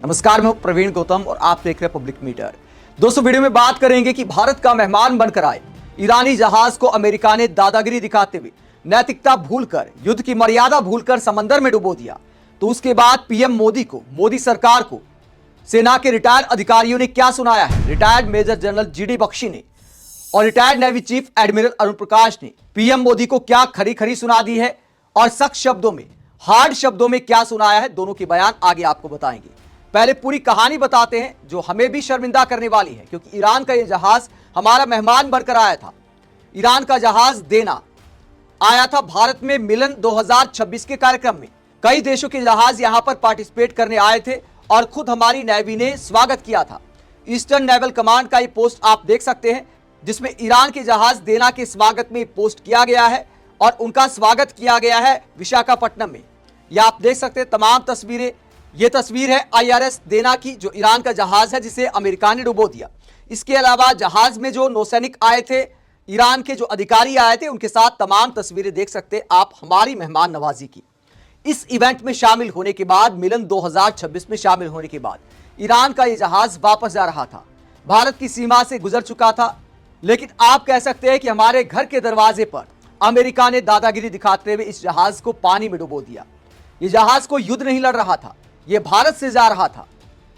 नमस्कार, मैं हूं प्रवीण गौतम और आप देख रहे हैं पब्लिक मीटर। दोस्तों, वीडियो में बात करेंगे कि भारत का मेहमान बनकर आए ईरानी जहाज को अमेरिका ने दादागिरी दिखाते हुए नैतिकता भूलकर, युद्ध की मर्यादा भूलकर समंदर में डुबो दिया। तो उसके बाद पीएम मोदी को, मोदी सरकार को सेना के रिटायर्ड अधिकारियों ने क्या सुनाया है। Retired major general GD Bakshi ने और retired navy chief admiral Arun Prakash ने पीएम मोदी को क्या खरी खरी सुना दी है और सख्त शब्दों में, हार्ड शब्दों में क्या सुनाया है, दोनों के बयान आगे आपको बताएंगे। पहले पूरी कहानी बताते हैं जो हमें भी शर्मिंदा करने वाली है, क्योंकि ईरान का यह जहाज हमारा मेहमान बनकर आया था। ईरान का जहाज देना आया था भारत में मिलन 2026 के कार्यक्रम में। कई देशों के जहाज यहां पर पार्टिसिपेट करने आए थे और खुद हमारी नेवी ने स्वागत किया था। ईस्टर्न नेवल कमांड का ये पोस्ट आप देख सकते हैं, जिसमें ईरान के जहाज देना के स्वागत में पोस्ट किया गया है और उनका स्वागत किया गया है विशाखापट्टनम में। यह आप देख सकते हैं तमाम तस्वीरें। यह तस्वीर है IRS देना की, जो ईरान का जहाज है जिसे अमेरिका ने डुबो दिया। इसके अलावा जहाज में जो नौसैनिक आए थे, ईरान के जो अधिकारी आए थे, उनके साथ तमाम तस्वीरें देख सकते हैं आप हमारी मेहमान नवाजी की। इस इवेंट में शामिल होने के बाद, मिलन 2026 में शामिल होने के बाद ईरान का यह जहाज वापस जा रहा था, भारत की सीमा से गुजर चुका था। लेकिन आप कह सकते हैं कि हमारे घर के दरवाजे पर अमेरिका ने दादागिरी दिखाते हुए इस जहाज को पानी में डुबो दिया। यह जहाज को युद्ध नहीं लड़ रहा था, यह भारत से जा रहा था,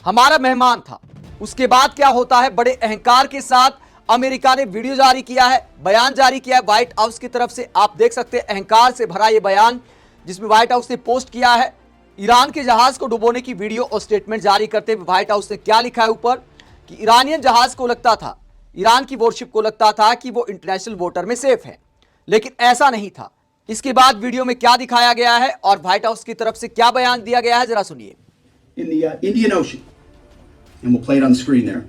हमारा मेहमान था। उसके बाद क्या होता है, बड़े अहंकार के साथ अमेरिका ने वीडियो जारी किया है, बयान जारी किया है व्हाइट हाउस की तरफ से। आप देख सकते हैं अहंकार से भरा यह बयान, जिसमें व्हाइट हाउस ने पोस्ट किया है ईरान के जहाज को डुबोने की वीडियो और स्टेटमेंट जारी करते हुए। व्हाइट हाउस ने क्या लिखा है ऊपर कि ईरानियन जहाज को लगता था, ईरान की वॉरशिप को लगता था कि वो इंटरनेशनल वाटर में सेफ है, लेकिन ऐसा नहीं था। इसके बाद वीडियो में क्या दिखाया गया है और व्हाइट हाउस की तरफ से क्या बयान दिया गया है, जरा सुनिए। In the Indian Ocean, and we'll play it on the screen there,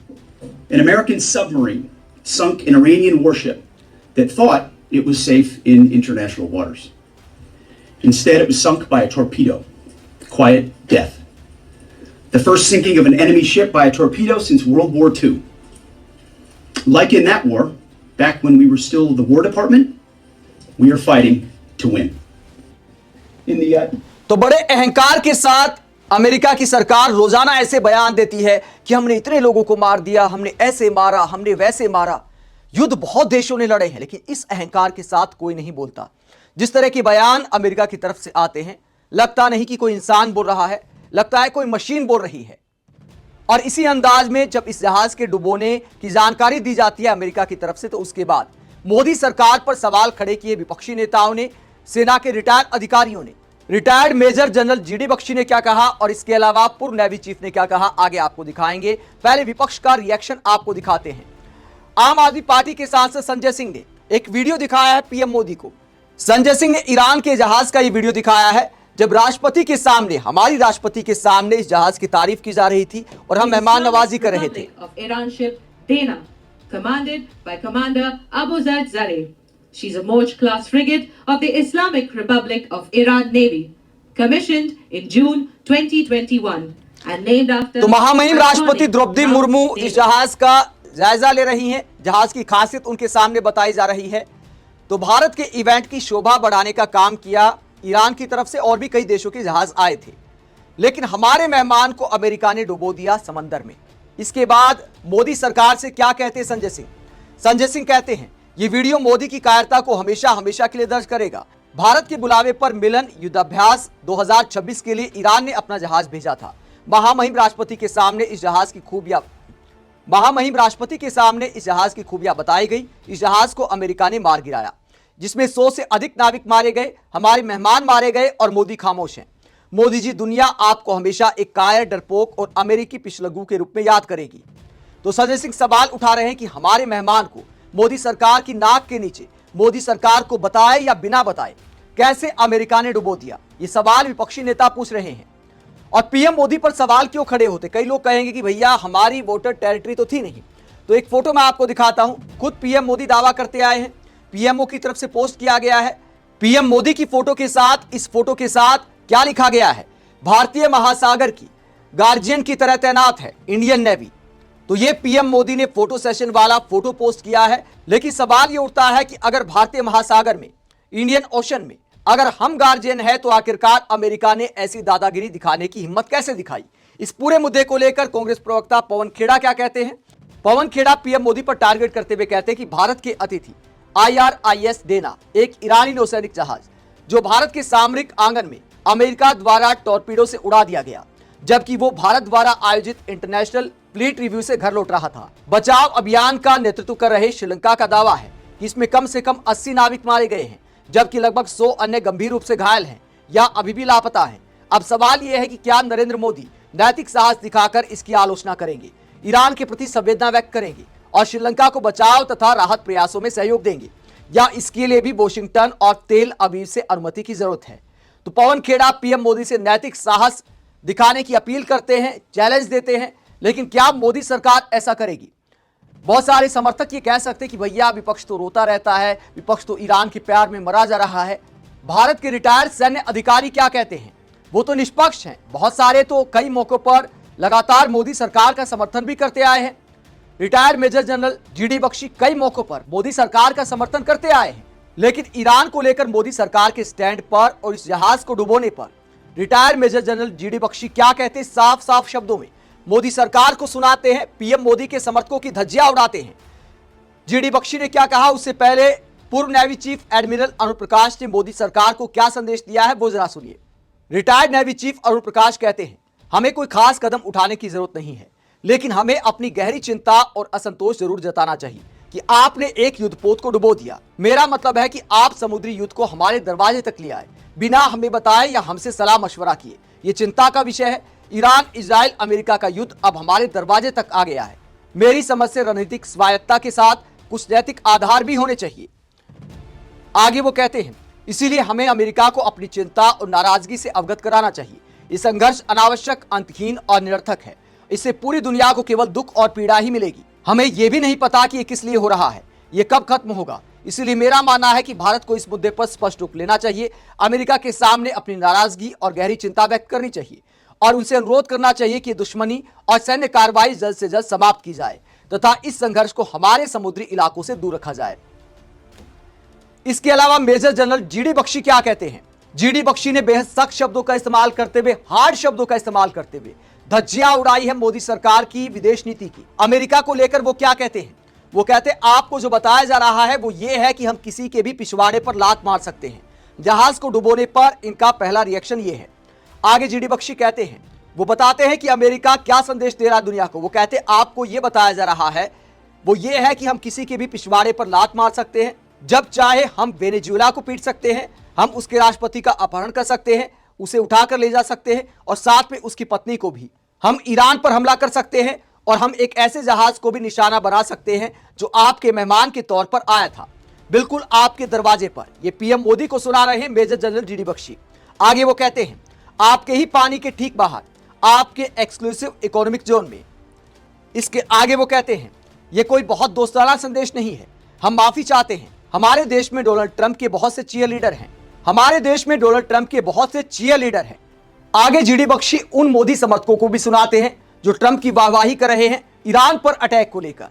an American submarine sunk an Iranian warship that thought it was safe in international waters. Instead, it was sunk by a torpedo. Quiet death. The first sinking of an enemy ship by a torpedo since World War II. Like in that war, back when we were still the War Department, we are fighting to win. In the तो बड़े अहंकार के साथ America की सरकार रोजाना ऐसे बयान देती है कि हमने इतने लोगों को मार दिया, हमने ऐसे मारा, हमने वैसे मारा। युद्ध बहुत देशों ने लड़े हैं, लेकिन इस अहंकार के साथ कोई नहीं बोलता। जिस तरह के बयान अमेरिका की तरफ से आते हैं, लगता नहीं कि कोई इंसान बोल रहा है, लगता है कोई मशीन बोल रही है। और इसी अंदाज में जब इस जहाज के डुबोने की जानकारी दी जाती है अमेरिका की तरफ से, तो उसके बाद मोदी सरकार पर सवाल खड़े किए विपक्षी नेताओं ने, सेना के रिटायर्ड अधिकारियों ने। Retired major general GD Bakshi ने क्या कहा और इसके अलावा पूर्व नेवी चीफ ने क्या कहा, आगे आपको दिखाएंगे। पहले विपक्ष का रिएक्शन आपको दिखाते हैं। आम आदमी पार्टी के सांसद संजय सिंह ने एक वीडियो दिखाया है पीएम मोदी को। संजय सिंह ने ईरान के जहाज का ये वीडियो दिखाया है, जब राष्ट्रपति के सामने, हमारी राष्ट्रपति के सामने इस जहाज की तारीफ की जा रही थी और हम मेहमान नवाजी कर रहे थे। Commanded by Commander Abuzad Zareh. She's a Moj-class frigate of the Islamic Republic of Iran Navy, commissioned in June 2021 and named after। तो महामहिम राष्ट्रपति द्रौपदी मुर्मू इस जहाज का जायजा ले रही हैं, जहाज की खासियत उनके सामने बताई जा रही है। तो भारत के इवेंट की शोभा बढ़ाने का काम किया ईरान की तरफ से, और भी कई देशों के जहाज आए थे, लेकिन हमारे मेहमान को अमेरिका ने डुबो दिया समंदर में। इसके बाद मोदी सरकार से क्या कहते हैं संजय सिंह? संजय सिंह कहते हैं ये वीडियो मोदी की कायरता को हमेशा हमेशा के लिए दर्ज करेगा। भारत के बुलावे पर मिलन युद्धाभ्यास 2026 के लिए ईरान ने अपना जहाज भेजा था। महामहिम राष्ट्रपति के सामने इस जहाज की खूबियां बताई गई। इस जहाज को अमेरिका ने मार गिराया, जिसमें 100 से अधिक नाविक मारे गए, हमारे मेहमान मारे गए और मोदी खामोश हैं। मोदी जी, दुनिया आपको हमेशा एक कायर, डरपोक और अमेरिकी पिछलग्गू के रूप में याद करेगी। तो संजय सिंह सवाल उठा रहे हैं कि हमारे मेहमान को मोदी सरकार की नाक के नीचे, मोदी सरकार को बताए या बिना बताए कैसे अमेरिका ने डुबो दिया। ये सवाल विपक्षी नेता पूछ रहे हैं। और पीएम मोदी पर सवाल क्यों खड़े होते? कई लोग कहेंगे कि भैया हमारी वाटर टेरिटरी तो थी नहीं। तो एक फोटो मैं आपको दिखाता हूं, खुद पीएम मोदी दावा करते आए हैं, पीएमओ की तरफ से पोस्ट किया गया है। पीएम मोदी की फोटो के साथ, इस फोटो के साथ क्या लिखा गया है? भारतीय महासागर की गार्जियन की तरह तैनात है इंडियन नेवी। तो ये पीएम मोदी ने फोटो सेशन वाला फोटो पोस्ट किया है। लेकिन सवाल ये उठता है कि अगर भारतीय महासागर में, इंडियन ओशन में अगर हम गार्जियन है, तो आखिरकार अमेरिका ने ऐसी दादागिरी दिखाने की हिम्मत कैसे दिखाई? इस पूरे मुद्दे को लेकर कांग्रेस प्रवक्ता पवन खेड़ा क्या कहते हैं? पवन खेड़ा पीएम मोदी पर टारगेट करते हुए कहते हैं कि भारत के अतिथि IRIS डेना, एक ईरानी नौसैनिक जहाज जो भारत के सामरिक आंगन में अमेरिका द्वारा टॉर्पीडो से उड़ा दिया गया, जबकि वो भारत द्वारा आयोजित इंटरनेशनल फ्लीट रिव्यू से घर लौट रहा था। बचाव अभियान का नेतृत्व कर रहे श्रीलंका का दावा है कि इसमें कम से कम 80 नाविक मारे गए हैं, जबकि लगभग 100 अन्य गंभीर रूप से घायल हैं या अभी भी लापता हैं। अब सवाल यह है कि क्या नरेंद्र मोदी नैतिक साहस दिखाकर इसकी आलोचना करेंगे, ईरान के प्रति संवेदना व्यक्त करेंगे और श्रीलंका को बचाव तथा राहत प्रयासों में सहयोग देंगे, या इसके लिए भी वॉशिंगटन और तेल अवीव से अनुमति की जरूरत है? तो पवन खेड़ा पीएम मोदी से नैतिक साहस दिखाने की अपील करते हैं, चैलेंज देते हैं, लेकिन क्या मोदी सरकार ऐसा करेगी? बहुत सारे समर्थक ये कह सकते हैं कि भैया विपक्ष तो रोता रहता है, विपक्ष तो ईरान के प्यार में मरा जा रहा है। भारत के रिटायर्ड सैन्य अधिकारी क्या कहते हैं? वो तो निष्पक्ष हैं। बहुत सारे तो कई मौकों पर लगातार मोदी सरकार का समर्थन भी करते आए हैं। Retired major general GD Bakshi कई मौकों पर मोदी सरकार का समर्थन करते आए हैं, लेकिन ईरान को लेकर मोदी सरकार के स्टैंड पर और इस जहाज को डुबोने पर retired major general GD Bakshi क्या कहते हैं? साफ साफ शब्दों में मोदी सरकार को सुनाते हैं, पीएम मोदी के समर्थकों की धज्जियां उड़ाते हैं। GD बख्शी ने क्या कहा, उससे पहले पूर्व navy chief admiral Arun Prakash ने मोदी सरकार को क्या संदेश दिया है, वो जरा सुनिए। रिटायर्ड नेवी चीफ अरुण प्रकाश कहते हैं, हमें कोई खास कदम उठाने की जरूरत नहीं है, लेकिन हमें अपनी गहरी चिंता और असंतोष जरूर जताना चाहिए कि आपने एक युद्धपोत को डुबो दिया। मेरा मतलब है कि आप समुद्री युद्ध को हमारे दरवाजे तक ले आए, बिना हमें बताए या हमसे सलाह मशवरा किए। ये चिंता का विषय है। ईरान, इजराइल, अमेरिका का युद्ध अब हमारे दरवाजे तक आ गया है। मेरी समझ से रणनीतिक स्वायत्तता के साथ कुछ नैतिक आधार भी होने चाहिए। आगे वो कहते हैं, इसीलिए हमें अमेरिका को अपनी चिंता और नाराजगी से अवगत कराना चाहिए। ये संघर्ष अनावश्यक, अंतहीन और निरर्थक है। इससे पूरी दुनिया को केवल दुख और पीड़ा ही मिलेगी। हमें यह भी नहीं पता कि ये किस लिए हो रहा है, ये कब खत्म होगा। इसलिए मेरा मानना है कि भारत को इस मुद्दे पर स्पष्ट रुख लेना चाहिए, अमेरिका के सामने अपनी नाराजगी और गहरी चिंता व्यक्त करनी चाहिए और उनसे अनुरोध करना चाहिए कि दुश्मनी और सैन्य कार्रवाई जल्द से जल्द समाप्त की जाए तथा इस संघर्ष को हमारे समुद्री इलाकों से दूर रखा जाए। इसके अलावा मेजर जनरल GD बख्शी क्या कहते हैं? GD बख्शी ने बेहद सख्त शब्दों का इस्तेमाल करते हुए, हार्ड शब्दों का इस्तेमाल करते हुए धज्जियां उड़ाई है मोदी सरकार की विदेश नीति की। अमेरिका को लेकर वो क्या कहते हैं? वो कहते हैं, आपको जो बताया जा रहा है वो ये है कि हम किसी के भी पिछवाड़े पर लात मार सकते हैं। जहाज को डुबोने पर इनका पहला रिएक्शन ये है। आगे GD बख्शी कहते हैं, वो बताते हैं कि अमेरिका क्या संदेश दे रहा है दुनिया को। वो कहते हैं, आपको ये बताया जा रहा है वो ये है कि हम किसी के भी पिछवाड़े पर लात मार सकते हैं, जब चाहे हम वेनेजुएला को पीट सकते हैं, हम उसके राष्ट्रपति का अपहरण कर सकते हैं, उसे उठाकर ले जा सकते हैं और साथ में उसकी पत्नी को भी। हम ईरान पर हमला कर सकते हैं और हम एक ऐसे जहाज को भी निशाना बना सकते हैं जो आपके मेहमान के तौर पर आया था, बिल्कुल आपके दरवाजे पर। ये पीएम मोदी को सुना रहे हैं मेजर जनरल GD बख्शी। आगे वो कहते हैं, आपके ही पानी के ठीक बाहर, आपके एक्सक्लूसिव इकोनॉमिक जोन में। इसके आगे वो कहते हैं, ये कोई बहुत दोस्ताना संदेश नहीं है, हम माफी चाहते हैं। हमारे देश में डोनाल्ड ट्रंप के बहुत से चीयर लीडर हैं। हमारे देश में डोनाल्ड ट्रंप के बहुत से चीयर लीडर हैं। आगे GD बख्शी उन मोदी समर्थकों को भी सुनाते हैं जो ट्रंप की वाहवाही कर रहे हैं ईरान पर अटैक को लेकर।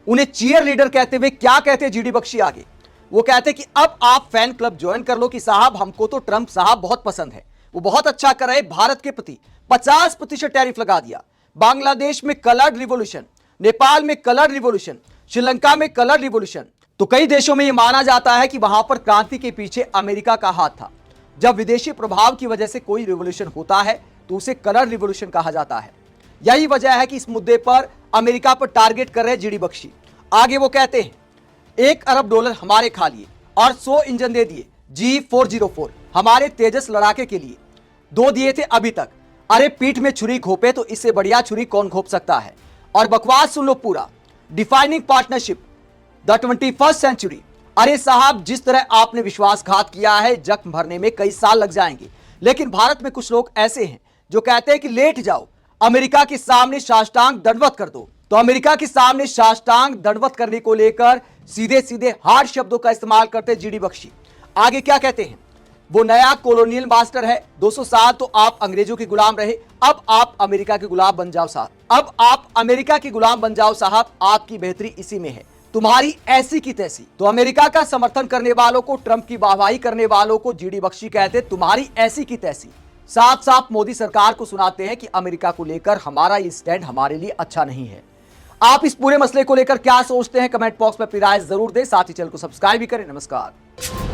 उन्हें चीयर लीडर कहते हुए क्या कहते हैं GD बख्शी आगे? वो कहते हैं कि अब आप फैन क्लब ज्वाइन कर लो कि साहब हमको तो ट्रंप साहब बहुत पसंद है, वो बहुत अच्छा कर रहे, भारत के प्रति 50% टैरिफ लगा दिया। बांग्लादेश में कलर रिवॉल्यूशन, नेपाल में कलर रिवॉल्यूशन, श्रीलंका में कलर रिवॉल्यूशन। तो कई देशों में यह माना जाता है कि वहां पर क्रांति के पीछे अमेरिका का हाथ था। जब विदेशी प्रभाव की वजह से कोई रिवॉल्यूशन होता है तो उसे कलर रिवॉल्यूशन कहा जाता है। यही वजह है कि इस मुद्दे पर अमेरिका पर टारगेट कर रहे GD बख्शी। आगे वो कहते हैं, $1 अरब हमारे खा लिए और 100 इंजन दे दिए G404 हमारे तेजस लड़ाके के लिए, 2 दिए थे अभी तक। अरे पीठ में छुरी घोपे तो इससे बढ़िया छुरी कौन घोप सकता है। और बकवास सुन लो पूरा, defining partnership the 21st century. अरे साहब, जिस तरह आपने विश्वासघात किया है, जख्म भरने में कई साल लग जाएंगे। लेकिन भारत में कुछ लोग ऐसे हैं जो कहते हैं कि लेट जाओ, अमेरिका के सामने साष्टांग दंडवत कर दो। तो अमेरिका के सामने साष्टांग दंडवत करने को लेकर सीधे सीधे हार्ड शब्दों का इस्तेमाल करते GD बख्शी। आगे क्या कहते हैं, वो नया कॉलोनियल मास्टर है। 200 साल तो आप अंग्रेजों के गुलाम रहे, अब आप अमेरिका के गुलाम बन जाओ साहब। अब आप अमेरिका के गुलाम बन जाओ साहब, आपकी बेहतरी इसी में है, तुम्हारी ऐसी की तैसी। तो अमेरिका का समर्थन करने वालों को, ट्रंप की वाहवाही करने वालों को GD बख्शी कहते तुम्हारी ऐसी की तैसी। साफ साफ मोदी सरकार को सुनाते हैं कि अमेरिका को लेकर हमारा ये स्टैंड हमारे लिए अच्छा नहीं है। आप इस पूरे मसले को लेकर क्या सोचते हैं? कमेंट बॉक्स में अपनी राय जरूर दें। साथ ही चैनल को सब्सक्राइब भी करें। नमस्कार।